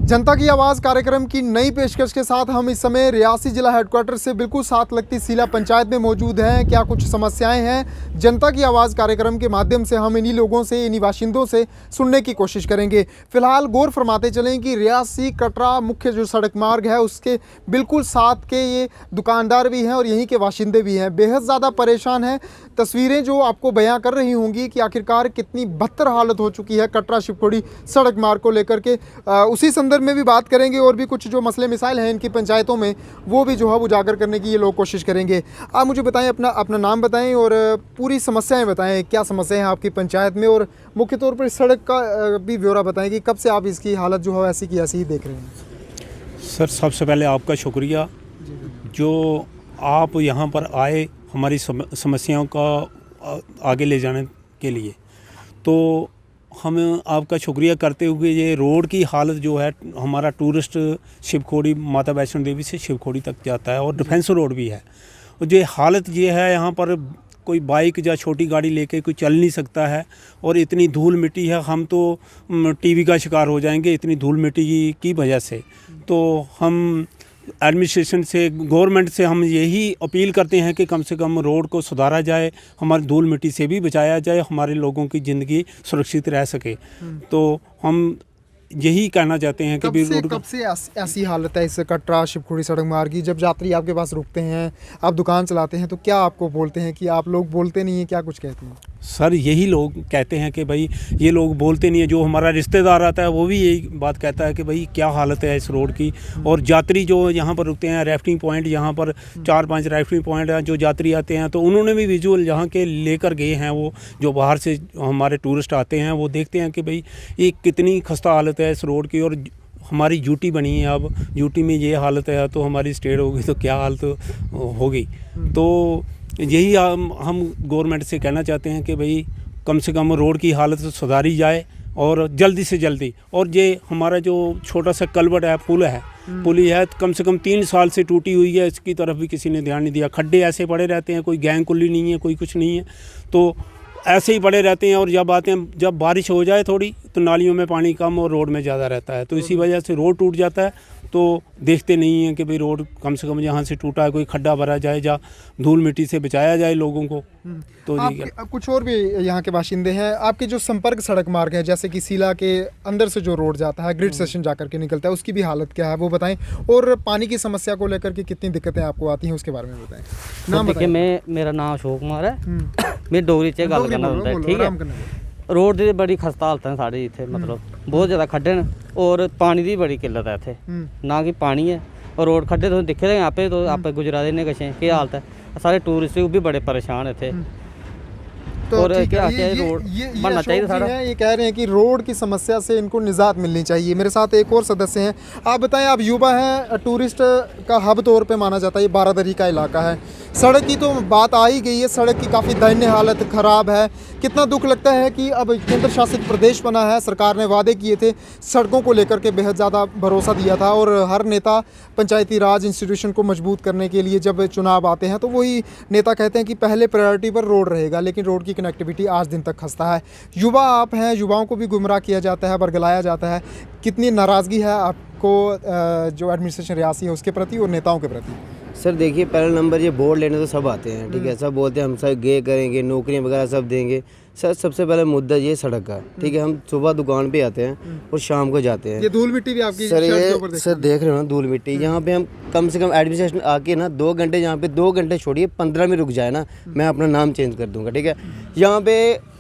जनता की आवाज़ कार्यक्रम की नई पेशकश के साथ हम इस समय रियासी जिला हेडक्वार्टर से बिल्कुल साथ लगती सीला पंचायत में मौजूद हैं। क्या कुछ समस्याएं हैं, जनता की आवाज़ कार्यक्रम के माध्यम से हम इन्हीं लोगों से, इन्हीं बाशिंदों से सुनने की कोशिश करेंगे। फिलहाल गौर फरमाते चलें कि रियासी कटरा मुख्य जो सड़क मार्ग है उसके बिल्कुल साथ के ये दुकानदार भी हैं और यहीं के बाशिंदे भी हैं, बेहद ज़्यादा परेशान हैं। तस्वीरें जो आपको बयां कर रही होंगी कि आखिरकार कितनी बदतर हालत हो चुकी है कटरा शिवखोड़ी सड़क मार्ग को लेकर के। उसी संदर्भ में भी बात करेंगे और भी कुछ जो मसले मिसाइल हैं इनकी पंचायतों में वो भी जो है उजागर करने की ये लोग कोशिश करेंगे। आप मुझे बताएं, अपना नाम बताएं और पूरी समस्याएं बताएं, क्या समस्याएं हैं आपकी पंचायत में, और मुख्य तौर पर सड़क का भी ब्यौरा बताएं कि कब से आप इसकी हालत जो है ऐसी की ऐसी ही देख रहे हैं। सर, सबसे पहले आपका शुक्रिया जो आप यहाँ पर आए हमारी समस्याओं का आगे ले जाने के लिए। तो हम आपका शुक्रिया करते हुए ये रोड की हालत जो है, हमारा टूरिस्ट शिवखोड़ी माता वैष्णो देवी से शिवखोड़ी तक जाता है और डिफेंस रोड भी है, और ये हालत ये है यहाँ पर कोई बाइक या छोटी गाड़ी लेके कोई चल नहीं सकता है। और इतनी धूल मिट्टी है, हम तो टीवी का शिकार हो जाएंगे इतनी धूल मिट्टी की वजह से। तो हम एडमिनिस्ट्रेशन से, गवर्नमेंट से हम यही अपील करते हैं कि कम से कम रोड को सुधारा जाए, हमारी धूल मिट्टी से भी बचाया जाए, हमारे लोगों की ज़िंदगी सुरक्षित रह सके। तो हम यही कहना चाहते हैं कि कब से ऐसी हालत है इस कटरा शिवखोड़ी सड़क मार्ग की? जब यात्री आपके पास रुकते हैं, आप दुकान चलाते हैं, तो क्या आपको बोलते हैं कि आप लोग बोलते नहीं हैं, क्या कुछ कहते हैं? सर, यही लोग कहते हैं कि भाई ये लोग बोलते नहीं है। जो हमारा रिश्तेदार आता है वो भी यही बात कहता है कि भाई क्या हालत है इस रोड की। और यात्री जो यहाँ पर रुकते हैं, राफ्टिंग पॉइंट यहाँ पर 4-5 राफ्टिंग पॉइंट हैं, जो यात्री आते हैं तो उन्होंने भी विजुअल यहाँ के लेकर गए हैं। वो जो बाहर से हमारे टूरिस्ट आते हैं वो देखते हैं कि भाई ये कितनी खस्ता हालत है इस रोड की। और हमारी यूटी बनी है, अब यूटी में ये हालत है तो हमारी स्टेट होगी तो क्या हालत होगी। तो यही हम गवर्नमेंट से कहना चाहते हैं कि भाई कम से कम रोड की हालत सुधारी जाए और जल्दी से जल्दी। और ये हमारा जो छोटा सा कलवट है, पुल है, कम से कम 3 साल से टूटी हुई है, इसकी तरफ भी किसी ने ध्यान नहीं दिया। खड्डे ऐसे पड़े रहते हैं, कोई गैंग कुल्ली नहीं है, कोई कुछ नहीं है, तो ऐसे ही पड़े रहते हैं। और जब बारिश हो जाए थोड़ी तो नालियों में पानी कम और रोड में ज़्यादा रहता है, तो इसी वजह से रोड टूट जाता है। तो देखते नहीं हैं कि भाई रोड कम से कम यहाँ से टूटा है कोई खड्डा भरा जाए या धूल मिट्टी से बचाया जाए लोगों को। तो कुछ और भी यहाँ के बाशिंदे हैं, आपके जो संपर्क सड़क मार्ग है, जैसे कि सीला के अंदर से जो रोड जाता है, ग्रिड सेशन जाकर के निकलता है, उसकी भी हालत क्या है वो बताएं। और पानी की समस्या को लेकर के कितनी दिक्कतें आपको आती हैं उसके बारे में बताएं। नाम बताइए। मेरा नाम अशोक कुमार है, मैं डोगरी च गल करना होंदा है, ठीक है। रोड दी बड़ी खस्ता हालत है साढ़े इत्थे, मतलब बहुत ज़्यादा खड्डे न और पानी की बड़ी किल्लत है इत्थे, ना कि पानी है और रोड खड्डे तुम दिखे दे आपे, तो आप गुजरा देने कशे की हालत है। सारे टूरिस्ट भी बड़े परेशान इत्थे। तो और क्या रोड बनना चाहिए सारा। ये कह रहे हैं कि रोड की समस्या से इनको निजात मिलनी चाहिए। मेरे साथ एक और सदस्य हैं, आप बताएं, आप युवा हैं, टूरिस्ट का हब तौर पे माना जाता है, ये बारादरी का इलाका है। सड़क की तो बात आ ही गई है, सड़क की काफ़ी दयनीय हालत ख़राब है। कितना दुख लगता है कि अब केंद्र शासित प्रदेश बना है, सरकार ने वादे किए थे, सड़कों को लेकर के बेहद ज़्यादा भरोसा दिया था, और हर नेता पंचायती राज इंस्टीट्यूशन को मजबूत करने के लिए जब चुनाव आते हैं तो वही नेता कहते हैं कि पहले प्रायोरिटी पर रोड रहेगा, लेकिन रोड की कनेक्टिविटी आज दिन तक खस्ता है। युवा आप हैं, युवाओं को भी गुमराह किया जाता है, बरगलाया जाता है। कितनी नाराज़गी है आपको जो एडमिनिस्ट्रेशन रियासी है उसके प्रति और नेताओं के प्रति? सर देखिए, पहला नंबर ये वोट लेने तो सब आते हैं, ठीक है, सब बोलते हैं हम सब ये करेंगे, नौकरियां वगैरह सब देंगे। सर सबसे पहले मुद्दा ये सड़क का, ठीक है। हम सुबह दुकान पे आते हैं और शाम को जाते हैं। ये धूल मिट्टी भी आपकी सर, ये सर देख रहे हो ना धूल मिट्टी। यहाँ पे हम कम से कम एडमिनिस्ट्रेशन आके ना 2 घंटे, यहाँ पे 2 घंटे छोड़िए 15 में रुक जाए ना, मैं अपना नाम चेंज कर दूंगा, ठीक है। यहाँ पे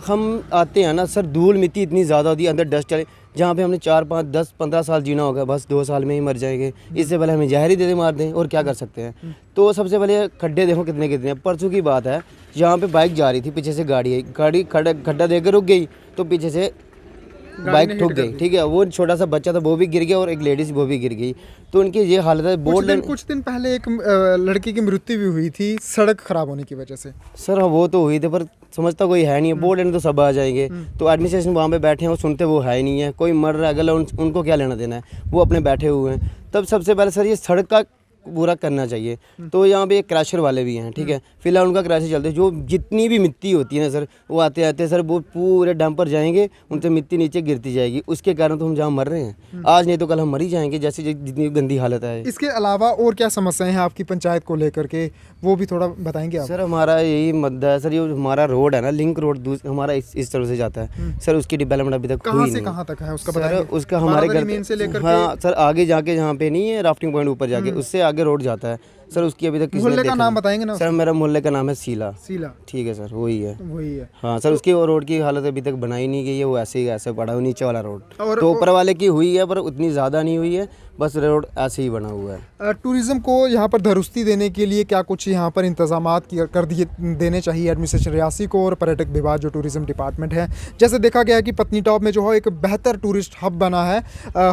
हम आते हैं ना सर, धूल मिट्टी इतनी ज़्यादा होती है, अंदर डस्ट चले, जहाँ पे हमने 4, 5, 10, 15 साल जीना होगा, बस 2 साल में ही मर जाएंगे। इससे पहले हमें जहर ही दे मार दें, और क्या कर सकते हैं। तो सबसे पहले खड्डे देखो कितने। परसों की बात है, यहाँ पे बाइक जा रही थी, पीछे से गाड़ी खड्डा देकर रुक गई, तो पीछे से बाइक ठुक गई, ठीक है। वो छोटा सा बच्चा था वो भी गिर गया, और एक लेडीज वो भी गिर गई। तो उनकी ये हालत है। कुछ दिन पहले एक लड़की की मृत्यु भी हुई थी सड़क खराब होने की वजह से। सर वो तो हुई थी, पर समझता कोई है नहीं है। बोर्ड लेने तो सब आ जाएंगे, तो एडमिनिस्ट्रेशन वहाँ पे बैठे हैं, वो सुनते वो है ही नहीं है। कोई मर रहा है, अगला उनको क्या लेना देना है, वो अपने बैठे हुए हैं। तब सबसे पहले सर ये सड़क का पूरा करना चाहिए। तो यहाँ पे क्रैशर वाले भी हैं, ठीक है, फिलहाल उनका क्रैशर चलते हैं। जो जितनी भी मिट्टी होती है ना सर, वो आते आते सर वो पूरे डंपर जाएंगे, उनसे मिट्टी नीचे गिरती जाएगी, उसके कारण तो हम जहाँ मर रहे हैं, आज नहीं तो कल हम मर ही जाएंगे, जैसे जितनी गंदी हालत है। इसके अलावा और क्या समस्याएं हैं आपकी पंचायत को लेकर के, वो भी थोड़ा बताएंगे आप? सर हमारा यही मुद्दा है सर, ये हमारा रोड है ना, लिंक रोड हमारा इस तरफ से जाता है सर, उसकी डेवलपमेंट अभी तक कहाँ हुई से नहीं। कहाँ तक है उसका सर बताएंगे? उसका हमारे घर मेन से लेकर हाँ सर, आगे जाके जहाँ पे नहीं है राफ्टिंग पॉइंट ऊपर जाके, उससे आगे रोड जाता है सर, उसकी अभी तक मोहल्ले का नाम बताएंगे ना? सर मेरा मोहल्ले का नाम है सीला। सीला, ठीक है सर, वही है। वही है। हाँ सर, उसकी वो रोड की हालत अभी तक बनाई नहीं गई है, वो ऐसे ही ऐसे पड़ा हुआ नीचे वाला रोड। और तो ऊपर वाले की हुई है पर उतनी ज़्यादा नहीं हुई है, बस रोड ऐसे ही बना हुआ है। टूरिज्म को यहाँ पर धरुस्ती देने के लिए क्या कुछ यहाँ पर इंतजामात कर दिए देने चाहिए एडमिनिस्ट्रेशन रियासी को और पर्यटक विभाग जो टूरिज्म डिपार्टमेंट है? जैसे देखा गया है कि पत्नी टॉप में जो है एक बेहतर टूरिस्ट हब बना है,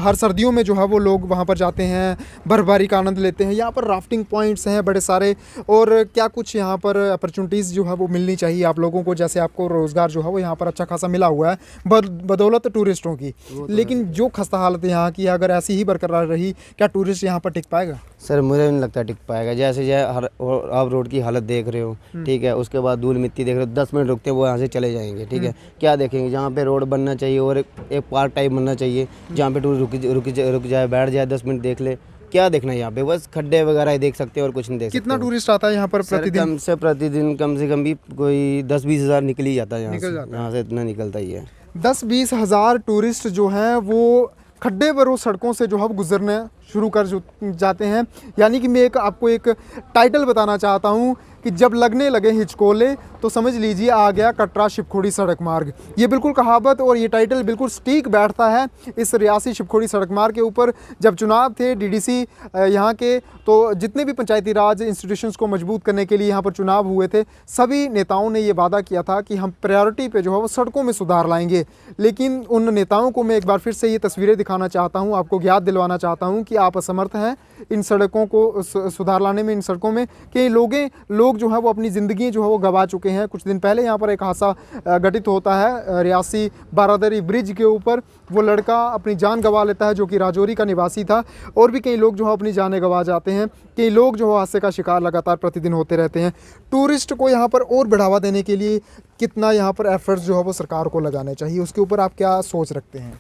हर सर्दियों में जो है वो लोग वहाँ पर जाते हैं, बर्फबारी का आनंद लेते हैं, यहाँ पर राफ्टिंग पॉइंट्स हैं बड़े सारे, और क्या कुछ यहाँ पर अपॉर्चुनिटीज़ जो है वो मिलनी चाहिए आप लोगों को? जैसे आपको रोज़गार जो है वो यहाँ पर अच्छा खासा मिला हुआ है बदौलत टूरिस्टों की, लेकिन जो खस्ता हालत यहाँ की अगर ऐसी ही बरकरार रही, क्या टूरिस्ट यहाँ पर टिक पाएगा? सर मुझे नहीं लगता टिक पाएगा। जैसे आप रोड की हालत देख रहे हो, ठीक है, उसके बाद धूल मिट्टी देख रहे हो, 10 मिनट रुकते हैं वो यहाँ से चले जाएंगे, ठीक है, क्या देखेंगे? जहाँ पे रोड बनना चाहिए और एक पार्क टाइप बनना चाहिए जहाँ पे टूरिस्ट रुक जाए, बैठ जाए, 10 मिनट देख ले, क्या देखना है यहाँ पे? बस खड्डे वगैरह ही देख सकते हैं और कुछ नहीं देख सकते। कितना टूरिस्ट आता है यहाँ पर प्रतिदिन? प्रतिदिन कम से कम भी कोई 10-20 हज़ार निकल ही जाता है यहाँ से इतना निकलता ही है। 10-20 हज़ार टूरिस्ट जो हैं वो खड्डे भरो सड़कों से जो है गुजरने शुरू कर जाते हैं। यानी कि मैं आपको एक टाइटल बताना चाहता हूँ कि जब लगने लगे हिचकोले तो समझ लीजिए आ गया कटरा शिवखोड़ी सड़क मार्ग। ये बिल्कुल कहावत और ये टाइटल बिल्कुल सटीक बैठता है इस रियासी शिवखोड़ी सड़क मार्ग के ऊपर। जब चुनाव थे डीडीसी यहाँ के, तो जितने भी पंचायती राज इंस्टीट्यूशंस को मजबूत करने के लिए यहाँ पर चुनाव हुए थे, सभी नेताओं ने ये वादा किया था कि हम प्रायोरिटी पे जो है वो सड़कों में सुधार लाएंगे। लेकिन उन नेताओं को मैं एक बार फिर से ये तस्वीरें दिखाना चाहता हूँ, आपको ज्ञात दिलवाना चाहता हूँ कि आप असमर्थ हैं इन सड़कों को सुधार लाने में, इन सड़कों में। कि लोग जो है वो अपनी ज़िंदगी जो है वो गंवा चुके हैं। कुछ दिन पहले यहाँ पर एक हादसा घटित होता है रियासी बारादरी ब्रिज के ऊपर, वो लड़का अपनी जान गंवा लेता है जो कि राजौरी का निवासी था, और भी कई लोग जो है अपनी जानें गंवा जाते हैं। कई लोग जो है हादसे का शिकार लगातार प्रतिदिन होते रहते हैं। टूरिस्ट को यहाँ पर और बढ़ावा देने के लिए कितना यहाँ पर एफर्ट्स जो है वो सरकार को लगाने चाहिए, उसके ऊपर आप क्या सोच रखते हैं?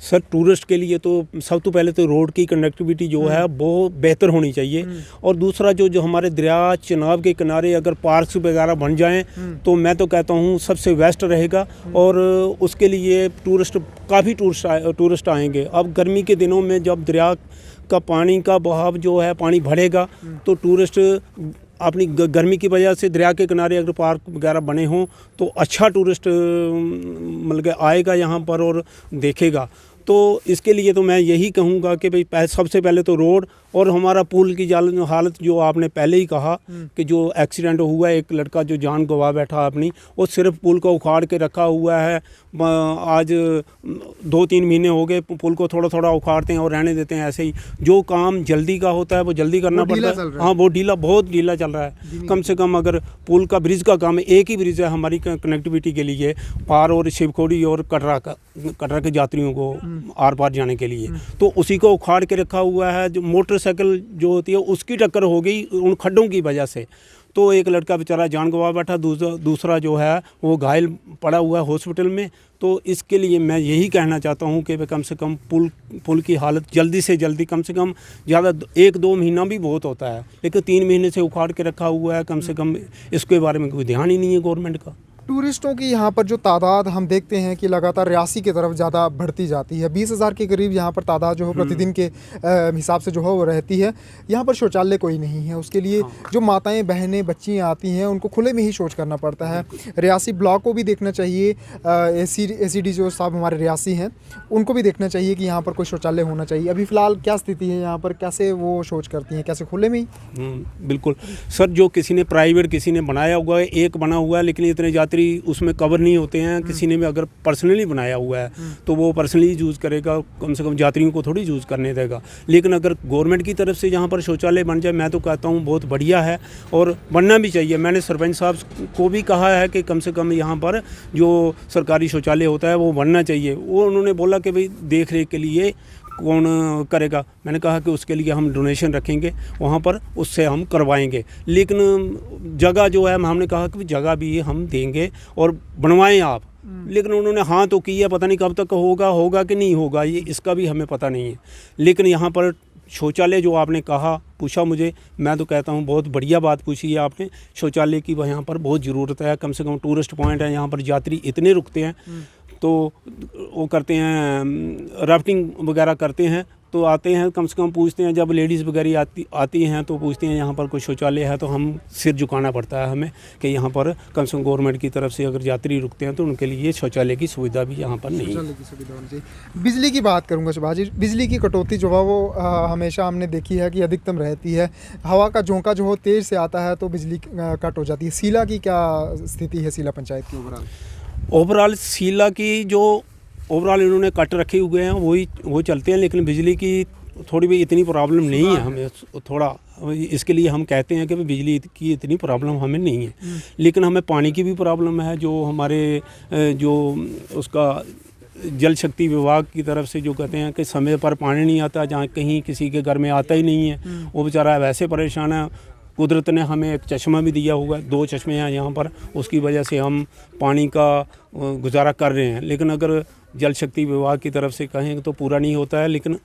सर टूरिस्ट के लिए तो सब तो पहले तो रोड की कनेक्टिविटी जो है वो बेहतर होनी चाहिए, और दूसरा जो हमारे दरिया चनाब के किनारे अगर पार्क्स वगैरह बन जाएं तो मैं तो कहता हूँ सबसे बेस्ट रहेगा, और उसके लिए काफ़ी टूरिस्ट आएंगे। अब गर्मी के दिनों में जब दरिया का पानी का बहाव जो है, पानी बढ़ेगा तो टूरिस्ट अपनी गर्मी की वजह से दरिया के किनारे अगर पार्क वगैरह बने हों तो अच्छा टूरिस्ट मतलब कि आएगा यहाँ पर और देखेगा। तो इसके लिए तो मैं यही कहूँगा कि भाई सबसे पहले तो रोड, और हमारा पुल की हालत जो आपने पहले ही कहा कि जो एक्सीडेंट हुआ है, एक लड़का जो जान गंवा बैठा अपनी, वो सिर्फ पुल को उखाड़ के रखा हुआ है। आज 2-3 महीने हो गए, पुल को थोड़ा थोड़ा उखाड़ते हैं और रहने देते हैं ऐसे ही। जो काम जल्दी का होता है वो जल्दी करना पड़ता है। हाँ, वो बहुत ढीला चल रहा है। कम से कम अगर पुल का ब्रिज का काम है, एक ही ब्रिज है हमारी कनेक्टिविटी के लिए, पार और शिवखोड़ी और कटरा के यात्रियों को आर पार जाने के लिए, तो उसी को उखाड़ के रखा हुआ है। जो मोटरसाइकिल जो होती है उसकी टक्कर हो गई उन खड्डों की वजह से, तो एक लड़का बेचारा जान गंवा बैठा, दूसरा जो है वो घायल पड़ा हुआ है हॉस्पिटल में। तो इसके लिए मैं यही कहना चाहता हूँ कि कम से कम पुल की हालत जल्दी से जल्दी, कम से कम ज़्यादा 1-2 महीना भी बहुत होता है, लेकिन 3 महीने से उखाड़ के रखा हुआ है। कम से कम इसके बारे में कोई ध्यान ही नहीं है गवर्नमेंट का। टूरिस्टों की यहाँ पर जो तादाद हम देखते हैं कि लगातार रियासी की तरफ ज़्यादा बढ़ती जाती है। 20,000 के करीब यहाँ पर तादाद जो है प्रतिदिन के हिसाब से जो है वो रहती है। यहाँ पर शौचालय कोई नहीं है, उसके लिए जो माताएं बहनें बच्चियाँ आती हैं उनको खुले में ही शौच करना पड़ता है। रियासी ब्लॉक को भी देखना चाहिए, ACD जो साहब हमारे रियासी हैं उनको भी देखना चाहिए कि यहाँ पर कोई शौचालय होना चाहिए। अभी फ़िलहाल क्या स्थिति है यहाँ पर, कैसे वो शौच करती हैं, कैसे खुले में ही? बिल्कुल सर, जो किसी ने प्राइवेट किसी ने बनाया हुआ है, एक बना हुआ है, लेकिन इतने यात्री उसमें कवर नहीं होते हैं। किसी ने भी अगर पर्सनली बनाया हुआ है तो वो पर्सनली यूज़ करेगा, कम से कम यात्रियों को थोड़ी यूज़ करने देगा। लेकिन अगर गवर्नमेंट की तरफ से यहाँ पर शौचालय बन जाए, मैं तो कहता हूँ बहुत बढ़िया है और बनना भी चाहिए। मैंने सरपंच साहब को भी कहा है कि कम से कम यहाँ पर जो सरकारी शौचालय होता है वो बनना चाहिए। वो उन्होंने बोला कि भाई देख रेख के लिए कौन करेगा। मैंने कहा कि उसके लिए हम डोनेशन रखेंगे वहाँ पर, उससे हम करवाएंगे। लेकिन जगह जो है हमने कहा कि जगह भी हम देंगे और बनवाएं आप। लेकिन उन्होंने हाँ तो किया, पता नहीं कब तक होगा कि नहीं होगा, ये इसका भी हमें पता नहीं है। लेकिन यहाँ पर शौचालय जो आपने कहा, पूछा मुझे, मैं तो कहता हूँ बहुत बढ़िया बात पूछी है आपने। शौचालय की यहाँ पर बहुत ज़रूरत है। कम से कम टूरिस्ट पॉइंट है, यहाँ पर यात्री इतने रुकते हैं, तो वो करते हैं राफ्टिंग वगैरह करते हैं, तो आते हैं कम से कम पूछते हैं, जब लेडीज़ वगैरह आती हैं तो पूछते हैं यहाँ पर कोई शौचालय है, तो हम सिर झुकाना पड़ता है हमें कि यहाँ पर कम से कम गवर्नमेंट की तरफ से अगर यात्री रुकते हैं तो उनके लिए शौचालय की सुविधा भी यहाँ पर नहीं है। शौचालय की सुविधा होनी चाहिए। बिजली की बात करूँगा सुभाष जी, बिजली की कटौती जो है वो हमेशा हमने देखी है कि अधिकतम रहती है। हवा का झोंका जो हो तेज़ से आता है तो बिजली कट हो जाती है। सीला की क्या स्थिति है, सीला पंचायत की ओवरऑल सीला की जो ओवरऑल इन्होंने कट रखे हुए हैं वो चलते हैं, लेकिन बिजली की थोड़ी भी इतनी प्रॉब्लम नहीं है हमें। थोड़ा इसके लिए हम कहते हैं कि बिजली की इतनी प्रॉब्लम हमें नहीं है। लेकिन हमें पानी की भी प्रॉब्लम है, जो हमारे जो उसका जल शक्ति विभाग की तरफ से जो कहते हैं कि समय पर पानी नहीं आता, जहाँ कहीं किसी के घर में आता ही नहीं है, वो बेचारा वैसे परेशान है। कुदरत ने हमें एक चश्मा भी दिया हुआ है, 2 चश्मे हैं यहाँ पर, उसकी वजह से हम पानी का गुजारा कर रहे हैं। लेकिन अगर जल शक्ति विभाग की तरफ से कहें तो पूरा नहीं होता है। लेकिन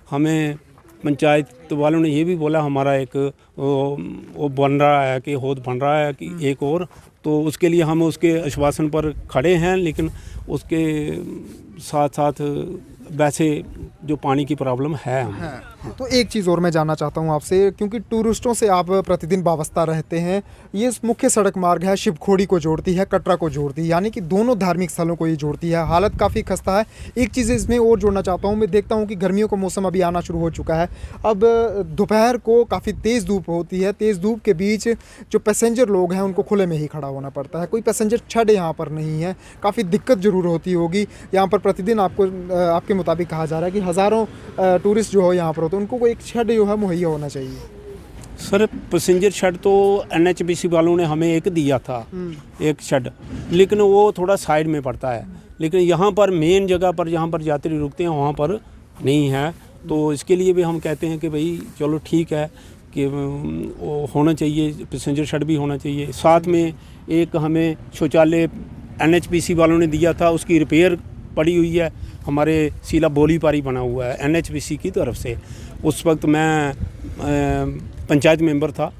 हमें पंचायत वालों ने ये भी बोला, हमारा एक वो बन रहा है कि हौद बन रहा है कि एक और, तो उसके लिए हम उसके आश्वासन पर खड़े हैं। लेकिन उसके साथ साथ वैसे जो पानी की प्रॉब्लम है। तो एक चीज़ और मैं जानना चाहता हूँ आपसे, क्योंकि टूरिस्टों से आप प्रतिदिन वाबस्ता रहते हैं। ये मुख्य सड़क मार्ग है, शिवखोड़ी को जोड़ती है, कटरा को जोड़ती है, यानी कि दोनों धार्मिक स्थलों को ये जोड़ती है। हालत काफ़ी खस्ता है। एक चीज़ इसमें और जोड़ना चाहता हूँ, मैं देखता हूँ कि गर्मियों का मौसम अभी आना शुरू हो चुका है। अब दोपहर को काफ़ी तेज़ धूप होती है। तेज़ धूप के बीच जो पैसेंजर लोग हैं उनको खुले में ही खड़ा होना पड़ता है। कोई पैसेंजर छड़ यहाँ पर नहीं है, काफ़ी दिक्कत ज़रूर होती होगी। यहाँ पर प्रतिदिन आपके मुताबिक कहा जा रहा है कि हज़ारों टूरिस्ट जो हो यहाँ पर होते हैं, उनको एक शेड जो है मुहैया होना चाहिए। सर पैसेंजर शेड तो NHPC वालों ने हमें एक दिया था, एक शेड, लेकिन वो थोड़ा साइड में पड़ता है। लेकिन यहाँ पर मेन जगह पर जहाँ पर यात्री रुकते हैं वहाँ पर नहीं है। तो इसके लिए भी हम कहते हैं कि भाई चलो ठीक है कि वो होना चाहिए, पैसेंजर शेड भी होना चाहिए। साथ में एक हमें शौचालय NHPC वालों ने दिया था, उसकी रिपेयर पड़ी हुई है। हमारे सीला बोली पारी बना हुआ है NHPC की तरफ से। उस वक्त मैं पंचायत मेंबर था,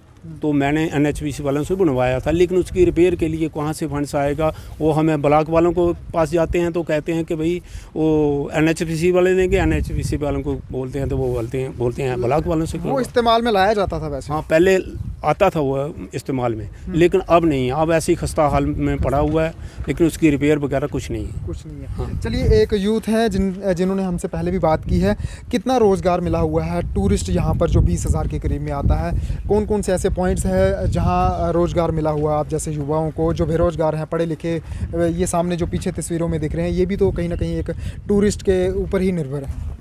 तो मैंने NHPC वालों से बनवाया था। लेकिन उसकी रिपेयर के लिए कहाँ से फंड्स आएगा, वो हमें ब्लॉक वालों को पास जाते हैं तो कहते हैं कि भाई वो NHPC वाले देंगे। NHPC वालों को बोलते हैं तो वो बोलते हैं ब्लॉक वालों से। वो इस्तेमाल में लाया जाता था वैसे? हाँ, पहले आता था वो इस्तेमाल में, लेकिन अब नहीं। अब ऐसी खस्ता हाल में पड़ा हुआ है, लेकिन उसकी रिपेयर वगैरह कुछ नहीं है। हाँ। चलिए, एक यूथ है जिन्होंने हमसे पहले भी बात की है। कितना रोज़गार मिला हुआ है टूरिस्ट यहाँ पर जो 20,000 के करीब में आता है? कौन कौन से ऐसे पॉइंट्स हैं जहाँ रोज़गार मिला हुआ आप जैसे युवाओं को जो बेरोज़गार हैं, पढ़े लिखे? ये सामने जो पीछे तस्वीरों में दिख रहे हैं, ये भी तो कहीं ना कहीं एक टूरिस्ट के ऊपर ही निर्भर है।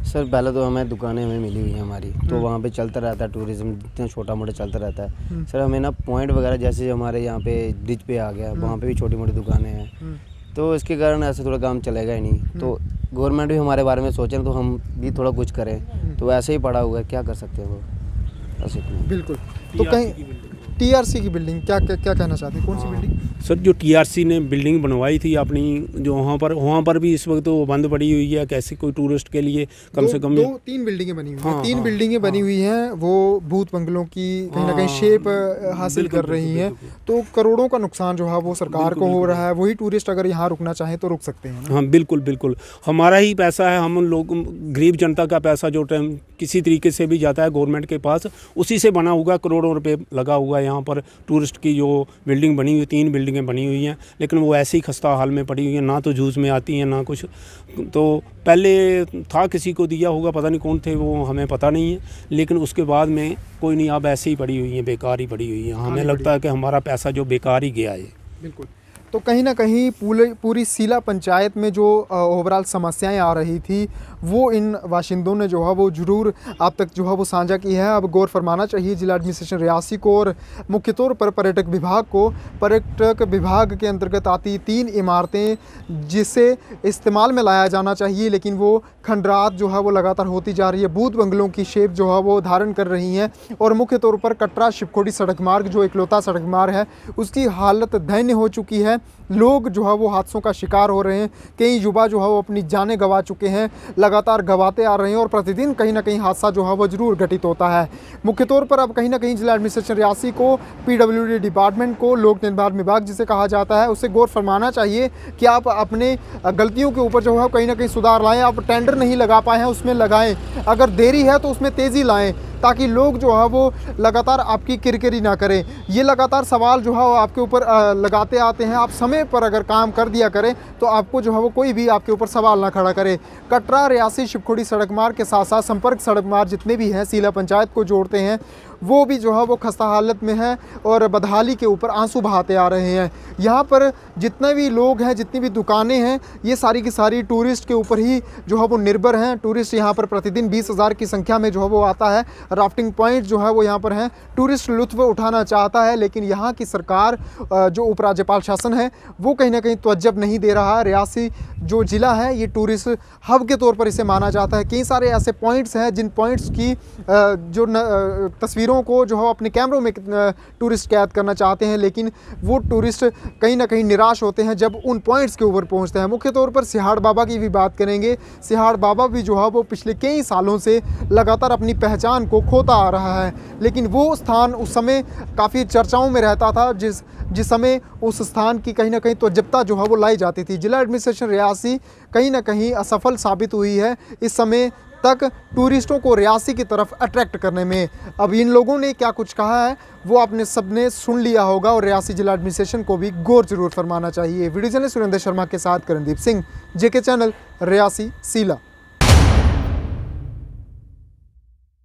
सर पहले तो हमें दुकानें मिली हुई हैं हमारी, तो वहाँ पे चलता रहता है टूरिज़्म, इतना छोटा मोटा चलता रहता है। सर हमें ना पॉइंट वगैरह जैसे हमारे यहाँ पे ब्रिज पे आ गया, वहाँ पे भी छोटी मोटी दुकानें हैं, तो इसके कारण ऐसे थोड़ा काम चलेगा ही नहीं। तो गवर्नमेंट भी हमारे बारे में सोचे तो हम भी थोड़ा कुछ करें, तो ऐसे ही पड़ा हुआ है, क्या कर सकते हैं वो, ऐसे बिल्कुल। तो कहीं TRC की बिल्डिंग क्या कहना चाहते हैं? कौन सी बिल्डिंग? सर जो TRC ने बिल्डिंग बनवाई थी अपनी, जो वहाँ पर भी इस वक्त वो बंद पड़ी हुई है। कैसे कोई टूरिस्ट के लिए कम से कम 2-3 बिल्डिंगे बनी हुई हैं। 3 बिल्डिंगें बनी हुई हैं, वो भूत बंगलों की कहीं ना कहीं शेप हासिल कर रही हैं। तो करोड़ों का नुकसान जो है वो सरकार को हो रहा है। वही टूरिस्ट अगर यहाँ रुकना चाहें तो रुक सकते हैं। हाँ बिल्कुल, हमारा ही पैसा है, हम लोग गरीब जनता का पैसा जो टाइम किसी तरीके से भी जाता है गवर्नमेंट के पास, उसी से बना हुआ करोड़ों रुपए लगा हुआ है। यहाँ पर टूरिस्ट की जो बिल्डिंग बनी हुई, 3 बिल्डिंगें बनी हुई हैं, लेकिन वो ऐसे ही खस्ता हाल में पड़ी हुई हैं, ना तो यूज़ में आती हैं ना कुछ। तो पहले था किसी को दिया होगा, पता नहीं कौन थे वो, हमें पता नहीं है। लेकिन उसके बाद में कोई नहीं, अब ऐसे ही पड़ी हुई हैं, बेकार ही पड़ी हुई हैं। हमें लगता है कि हमारा पैसा जो बेकार ही गया है। बिल्कुल। तो कहीं ना कहीं पूरी सीला पंचायत में जो ओवरऑल समस्याएं आ रही थी वो इन बाशिंदों ने जो है वो ज़रूर आप तक जो है वो साझा की है। अब गौर फरमाना चाहिए जिला एडमिनिस्ट्रेशन रियासी को और मुख्य तौर पर पर्यटक विभाग को। पर्यटक विभाग के अंतर्गत आती 3 इमारतें जिसे इस्तेमाल में लाया जाना चाहिए, लेकिन वो खंडरात जो है वो लगातार होती जा रही है, बूथ बंगलों की शेप जो है वो धारण कर रही हैं। और मुख्य तौर पर कटरा शिवखोड़ी सड़क मार्ग जो इकलौता सड़क मार्ग है उसकी हालत दयनीय हो चुकी है। लोग जो है वो हादसों का शिकार हो रहे हैं, कई युवा जो है वो अपनी जानें गंवा चुके हैं, लगातार गंवाते आ रहे हैं और प्रतिदिन कहीं ना कहीं हादसा जो है वो ज़रूर घटित होता है। मुख्य तौर पर अब कहीं ना कहीं जिला एडमिनिस्ट्रेशन रियासी को, PWD डिपार्टमेंट को, लोक निर्माण विभाग जिसे कहा जाता है, उसे गौर फरमाना चाहिए कि आप अपने गलतियों के ऊपर जो है कहीं ना कहीं सुधार लाएँ। आप टेंडर नहीं लगा पाए हैं उसमें लगाएँ, अगर देरी है तो उसमें तेज़ी लाएँ ताकि लोग जो है वो लगातार आपकी किरकिरी ना करें। ये लगातार सवाल जो है वो आपके ऊपर लगाते आते हैं। आप समय पर अगर काम कर दिया करें तो आपको जो है वो कोई भी आपके ऊपर सवाल ना खड़ा करे। कटरा रियासी शिवखोड़ी सड़क मार्ग के साथ साथ संपर्क सड़क मार्ग जितने भी हैं सीला पंचायत को जोड़ते हैं वो भी जो है वो खस्ता हालत में है और बदहाली के ऊपर आंसू बहाते आ रहे हैं। यहाँ पर जितने भी लोग हैं, जितनी भी दुकानें हैं, ये सारी की सारी टूरिस्ट के ऊपर ही जो है वो निर्भर हैं। टूरिस्ट यहाँ पर प्रतिदिन 20,000 की संख्या में जो है वो आता है। राफ्टिंग पॉइंट जो है वो यहाँ पर हैं, टूरिस्ट लुत्फ़ उठाना चाहता है, लेकिन यहाँ की सरकार जो उपराज्यपाल शासन है वो कहीं ना कहीं तवज्जो नहीं दे रहा है। रियासी जो ज़िला है ये टूरिस्ट हब के तौर पर इसे माना जाता है। कई सारे ऐसे पॉइंट्स हैं जिन पॉइंट्स की जो तस्वीरों को जो है अपने कैमरों में टूरिस्ट कैद करना चाहते हैं, लेकिन वो टूरिस्ट कहीं ना कहीं निराश होते हैं जब उन पॉइंट्स के ऊपर पहुंचते हैं। मुख्य तौर पर सिहाड़ बाबा की भी बात करेंगे। सिहाड़ बाबा भी जो है वो पिछले कई सालों से लगातार अपनी पहचान को खोता आ रहा है, लेकिन वो स्थान उस समय काफ़ी चर्चाओं में रहता था जिस समय उस स्थान की कहीं ना कहीं तवज्जो जो है वो लाई जाती थी। जिला एडमिनिस्ट्रेशन रियासी कहीं ना कहीं असफल साबित हुई है इस समय तक टूरिस्टों को रियासी की तरफ अट्रैक्ट करने में। अब इन लोगों ने क्या कुछ कहा है वो आपने सबने सुन लिया होगा और रियासी जिला एडमिनिस्ट्रेशन को भी गौर जरूर फरमाना चाहिए। वीडियो जर्नलिस्ट सुरेंद्र शर्मा के साथ करणदीप सिंह, JK चैनल, रियासी, सीला।